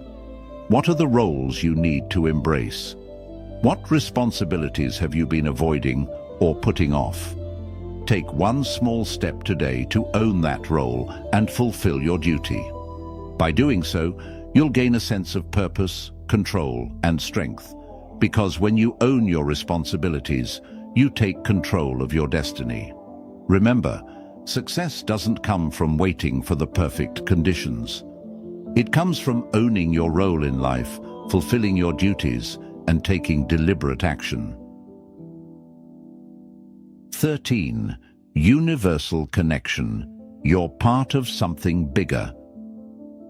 What are the roles you need to embrace? What responsibilities have you been avoiding or putting off? Take one small step today to own that role and fulfill your duty. By doing so, you'll gain a sense of purpose, control, and strength. Because when you own your responsibilities, you take control of your destiny. Remember, success doesn't come from waiting for the perfect conditions. It comes from owning your role in life, fulfilling your duties, and taking deliberate action. 13. Universal connection. You're part of something bigger.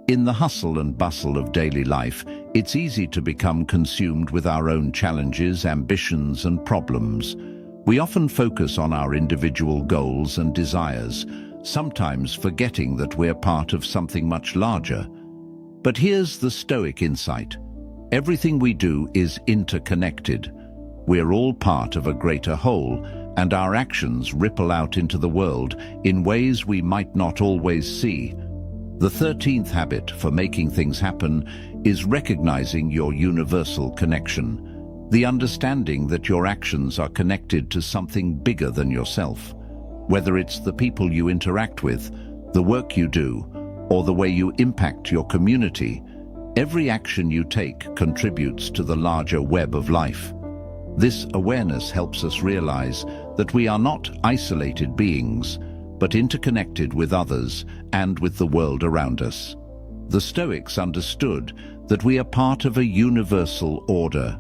In the hustle and bustle of daily life, it's easy to become consumed with our own challenges, ambitions, and problems. We often focus on our individual goals and desires, sometimes forgetting that we're part of something much larger. But here's the Stoic insight. Everything we do is interconnected. We're all part of a greater whole, and our actions ripple out into the world in ways we might not always see. The 13th habit for making things happen is recognizing your universal connection, the understanding that your actions are connected to something bigger than yourself. Whether it's the people you interact with, the work you do, or the way you impact your community, every action you take contributes to the larger web of life. This awareness helps us realize that we are not isolated beings, but interconnected with others and with the world around us. The Stoics understood that we are part of a universal order.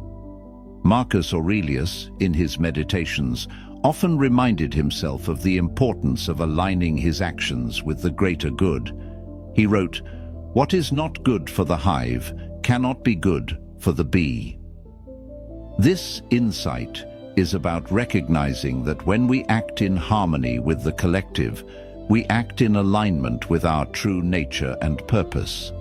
Marcus Aurelius, in his Meditations, often reminded himself of the importance of aligning his actions with the greater good. He wrote, "What is not good for the hive cannot be good for the bee." This insight is about recognizing that when we act in harmony with the collective, we act in alignment with our true nature and purpose.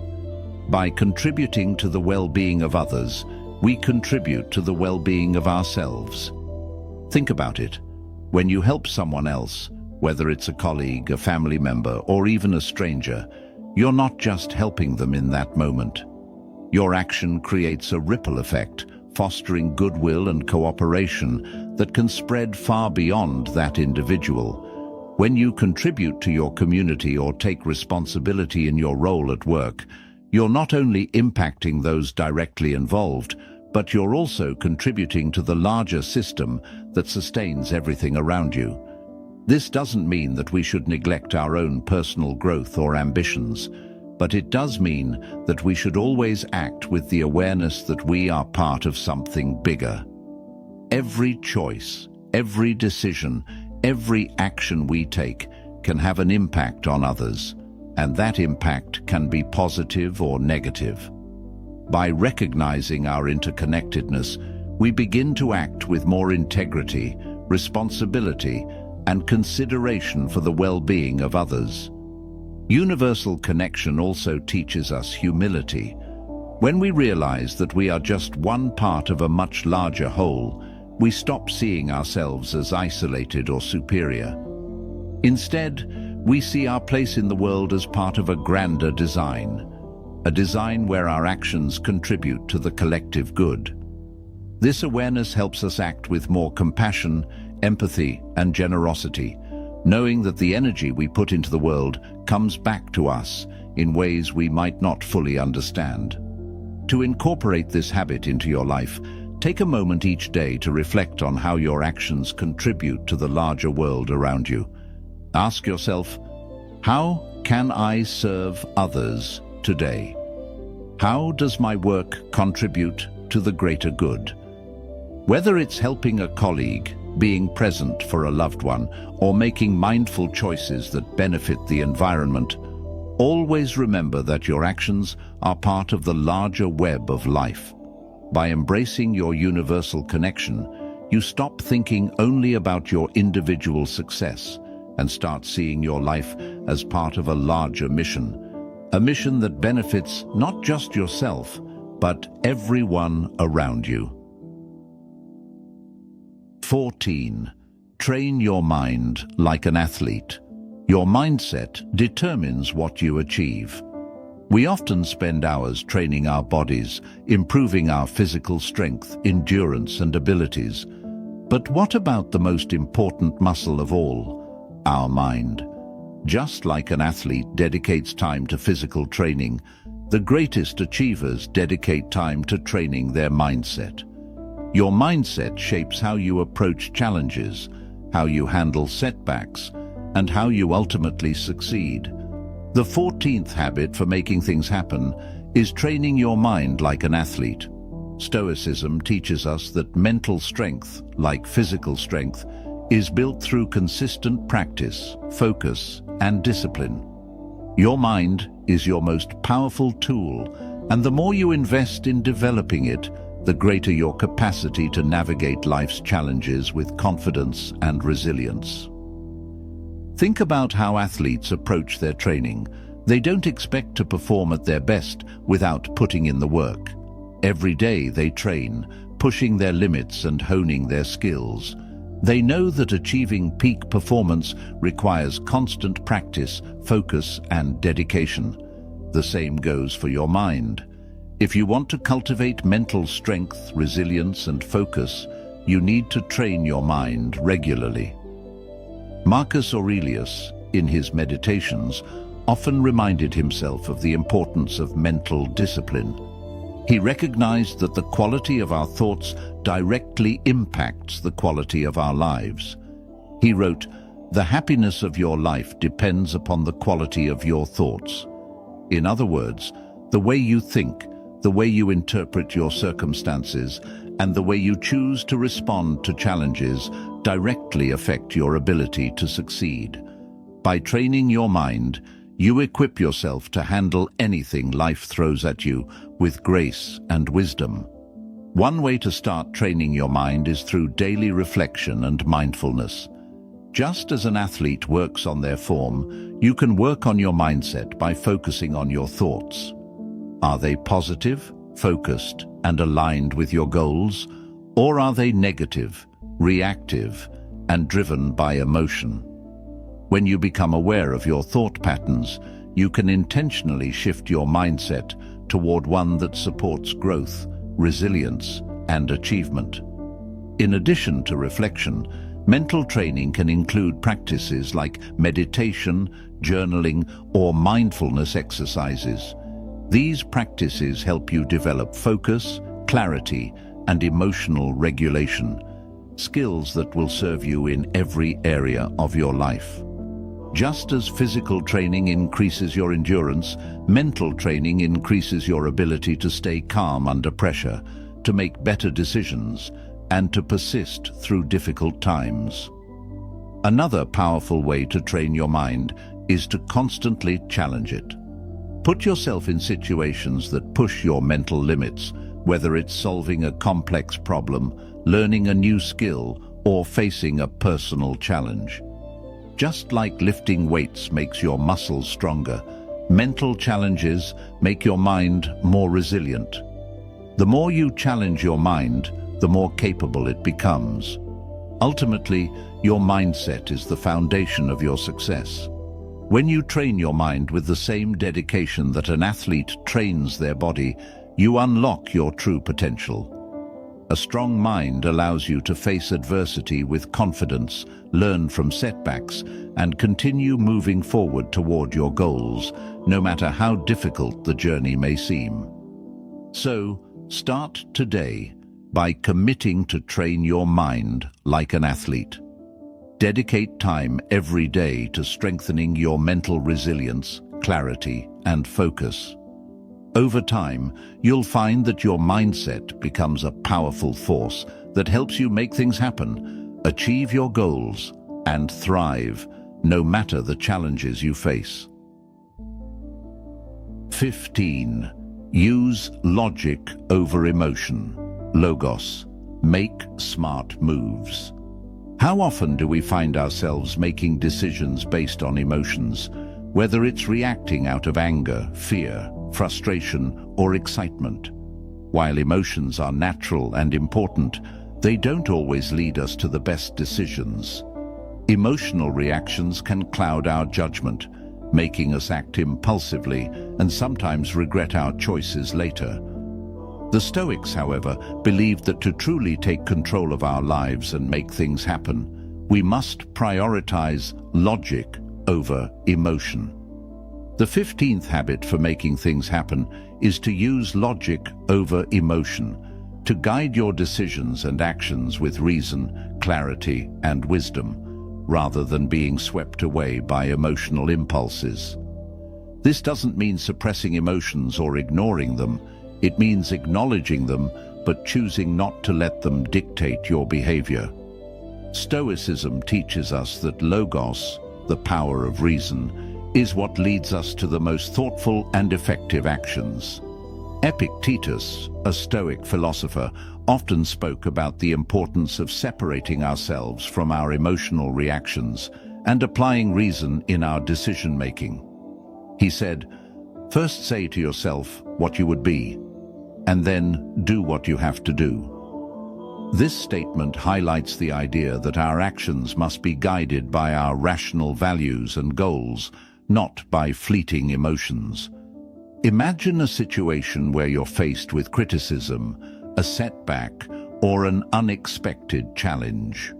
By contributing to the well-being of others, we contribute to the well-being of ourselves. Think about it. When you help someone else, whether it's a colleague, a family member, or even a stranger, you're not just helping them in that moment. Your action creates a ripple effect, fostering goodwill and cooperation that can spread far beyond that individual. When you contribute to your community or take responsibility in your role at work, you're not only impacting those directly involved, but you're also contributing to the larger system that sustains everything around you. This doesn't mean that we should neglect our own personal growth or ambitions, but it does mean that we should always act with the awareness that we are part of something bigger. Every choice, every decision, every action we take can have an impact on others, and that impact can be positive or negative. By recognizing our interconnectedness, we begin to act with more integrity, responsibility, and consideration for the well-being of others. Universal connection also teaches us humility. When we realize that we are just one part of a much larger whole, we stop seeing ourselves as isolated or superior. Instead, we see our place in the world as part of a grander design, a design where our actions contribute to the collective good. This awareness helps us act with more compassion, empathy, and generosity, knowing that the energy we put into the world comes back to us in ways we might not fully understand. To incorporate this habit into your life, take a moment each day to reflect on how your actions contribute to the larger world around you. Ask yourself, how can I serve others today? How does my work contribute to the greater good? Whether it's helping a colleague, being present for a loved one, or making mindful choices that benefit the environment, always remember that your actions are part of the larger web of life. By embracing your universal connection, you stop thinking only about your individual success and start seeing your life as part of a larger mission, a mission that benefits not just yourself, but everyone around you. 14. Train your mind like an athlete. Your mindset determines what you achieve. We often spend hours training our bodies, improving our physical strength, endurance, and abilities. But what about the most important muscle of all, our mind? Just like an athlete dedicates time to physical training, the greatest achievers dedicate time to training their mindset. Your mindset shapes how you approach challenges, how you handle setbacks, and how you ultimately succeed. The 14th habit for making things happen is training your mind like an athlete. Stoicism teaches us that mental strength, like physical strength, is built through consistent practice, focus, and discipline. Your mind is your most powerful tool, and the more you invest in developing it, the greater your capacity to navigate life's challenges with confidence and resilience. Think about how athletes approach their training. They don't expect to perform at their best without putting in the work. Every day they train, pushing their limits and honing their skills. They know that achieving peak performance requires constant practice, focus, and dedication. The same goes for your mind. If you want to cultivate mental strength, resilience, and focus, you need to train your mind regularly. Marcus Aurelius, in his Meditations, often reminded himself of the importance of mental discipline. He recognized that the quality of our thoughts directly impacts the quality of our lives. He wrote, "The happiness of your life depends upon the quality of your thoughts." In other words, the way you think, the way you interpret your circumstances, and the way you choose to respond to challenges directly affect your ability to succeed. By training your mind, you equip yourself to handle anything life throws at you with grace and wisdom. One way to start training your mind is through daily reflection and mindfulness. Just as an athlete works on their form, you can work on your mindset by focusing on your thoughts. Are they positive, focused, and aligned with your goals, or are they negative, reactive, and driven by emotion? When you become aware of your thought patterns, you can intentionally shift your mindset toward one that supports growth, resilience, and achievement. In addition to reflection, mental training can include practices like meditation, journaling, or mindfulness exercises. These practices help you develop focus, clarity, and emotional regulation, skills that will serve you in every area of your life. Just as physical training increases your endurance, mental training increases your ability to stay calm under pressure, to make better decisions, and to persist through difficult times. Another powerful way to train your mind is to constantly challenge it. Put yourself in situations that push your mental limits, whether it's solving a complex problem, learning a new skill, or facing a personal challenge. Just like lifting weights makes your muscles stronger, mental challenges make your mind more resilient. The more you challenge your mind, the more capable it becomes. Ultimately, your mindset is the foundation of your success. When you train your mind with the same dedication that an athlete trains their body, you unlock your true potential. A strong mind allows you to face adversity with confidence, learn from setbacks, and continue moving forward toward your goals, no matter how difficult the journey may seem. So, start today by committing to train your mind like an athlete. Dedicate time every day to strengthening your mental resilience, clarity, and focus. Over time, you'll find that your mindset becomes a powerful force that helps you make things happen, achieve your goals, and thrive, no matter the challenges you face. 15. Use logic over emotion. Logos. Make smart moves. How often do we find ourselves making decisions based on emotions, whether it's reacting out of anger, fear, frustration, or excitement? While emotions are natural and important, they don't always lead us to the best decisions. Emotional reactions can cloud our judgment, making us act impulsively and sometimes regret our choices later. The Stoics, however, believed that to truly take control of our lives and make things happen, we must prioritize logic over emotion. The 15th habit for making things happen is to use logic over emotion, to guide your decisions and actions with reason, clarity, and wisdom, rather than being swept away by emotional impulses. This doesn't mean suppressing emotions or ignoring them. It means acknowledging them, but choosing not to let them dictate your behavior. Stoicism teaches us that logos, the power of reason, is what leads us to the most thoughtful and effective actions. Epictetus, a Stoic philosopher, often spoke about the importance of separating ourselves from our emotional reactions and applying reason in our decision-making. He said, "First say to yourself what you would be, and then do what you have to do." This statement highlights the idea that our actions must be guided by our rational values and goals, not by fleeting emotions. Imagine a situation where you're faced with criticism, a setback, or an unexpected challenge.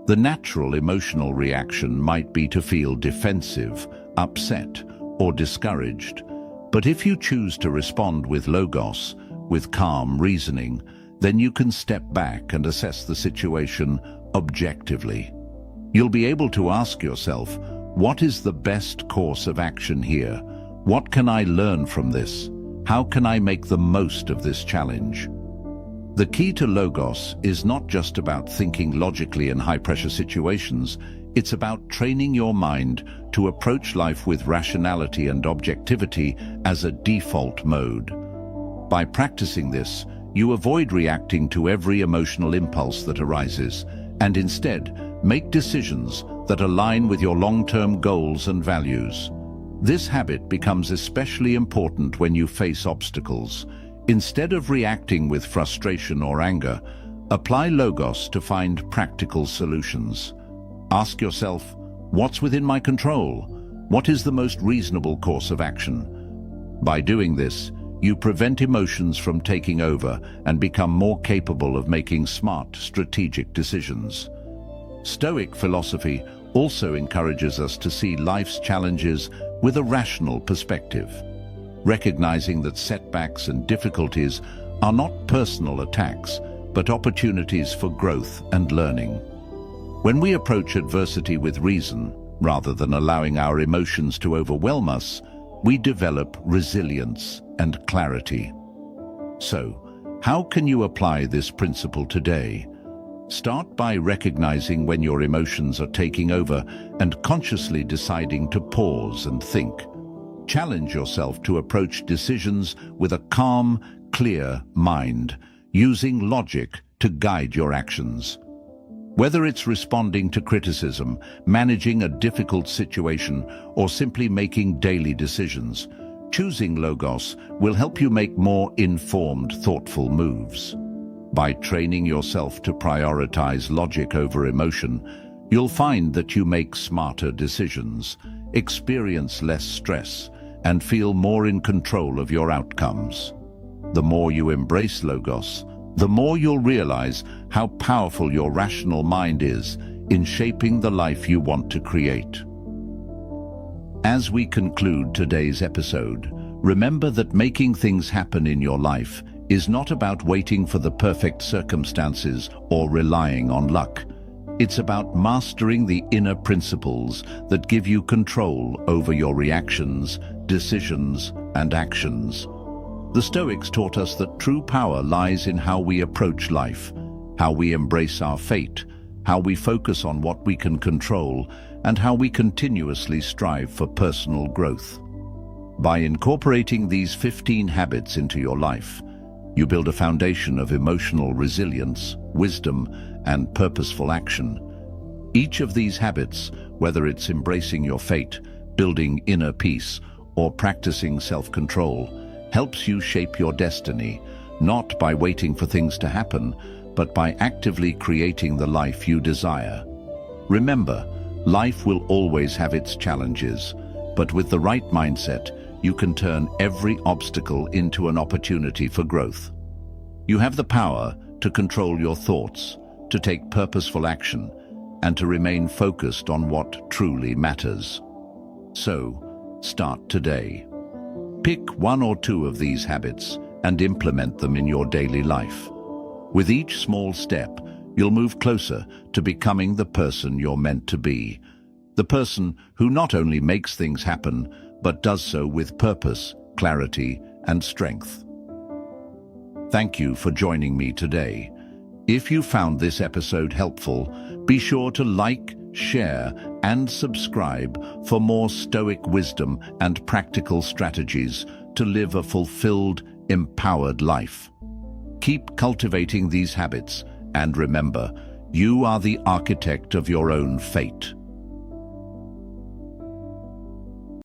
The natural emotional reaction might be to feel defensive, upset, or discouraged. But if you choose to respond with logos, with calm reasoning, then you can step back and assess the situation objectively. You'll be able to ask yourself, what is the best course of action here? What can I learn from this? How can I make the most of this challenge? The key to logos is not just about thinking logically in high-pressure situations. It's about training your mind to approach life with rationality and objectivity as a default mode. By practicing this, you avoid reacting to every emotional impulse that arises, and instead make decisions that align with your long-term goals and values. This habit becomes especially important when you face obstacles. Instead of reacting with frustration or anger, apply logos to find practical solutions. Ask yourself, what's within my control? What is the most reasonable course of action? By doing this, you prevent emotions from taking over and become more capable of making smart, strategic decisions. Stoic philosophy also encourages us to see life's challenges with a rational perspective, recognizing that setbacks and difficulties are not personal attacks, but opportunities for growth and learning. When we approach adversity with reason, rather than allowing our emotions to overwhelm us, we develop resilience and clarity. So, how can you apply this principle today? Start by recognizing when your emotions are taking over and consciously deciding to pause and think. Challenge yourself to approach decisions with a calm, clear mind, using logic to guide your actions. Whether it's responding to criticism, managing a difficult situation, or simply making daily decisions, choosing logos will help you make more informed, thoughtful moves. By training yourself to prioritize logic over emotion, you'll find that you make smarter decisions, experience less stress, and feel more in control of your outcomes. The more you embrace logos, the more you'll realize how powerful your rational mind is in shaping the life you want to create. As we conclude today's episode, remember that making things happen in your life is not about waiting for the perfect circumstances or relying on luck. It's about mastering the inner principles that give you control over your reactions, decisions, and actions. The Stoics taught us that true power lies in how we approach life, how we embrace our fate, how we focus on what we can control, and how we continuously strive for personal growth. By incorporating these 15 habits into your life, you build a foundation of emotional resilience, wisdom, and purposeful action. Each of these habits, whether it's embracing your fate, building inner peace, or practicing self-control, helps you shape your destiny, not by waiting for things to happen, but by actively creating the life you desire. Remember, life will always have its challenges, but with the right mindset, you can turn every obstacle into an opportunity for growth. You have the power to control your thoughts, to take purposeful action, and to remain focused on what truly matters. So, start today. Pick one or two of these habits and implement them in your daily life. With each small step, you'll move closer to becoming the person you're meant to be. The person who not only makes things happen, but does so with purpose, clarity, and strength. Thank you for joining me today. If you found this episode helpful, be sure to like, share, and subscribe for more Stoic wisdom and practical strategies to live a fulfilled, empowered life. Keep cultivating these habits, and remember, you are the architect of your own fate.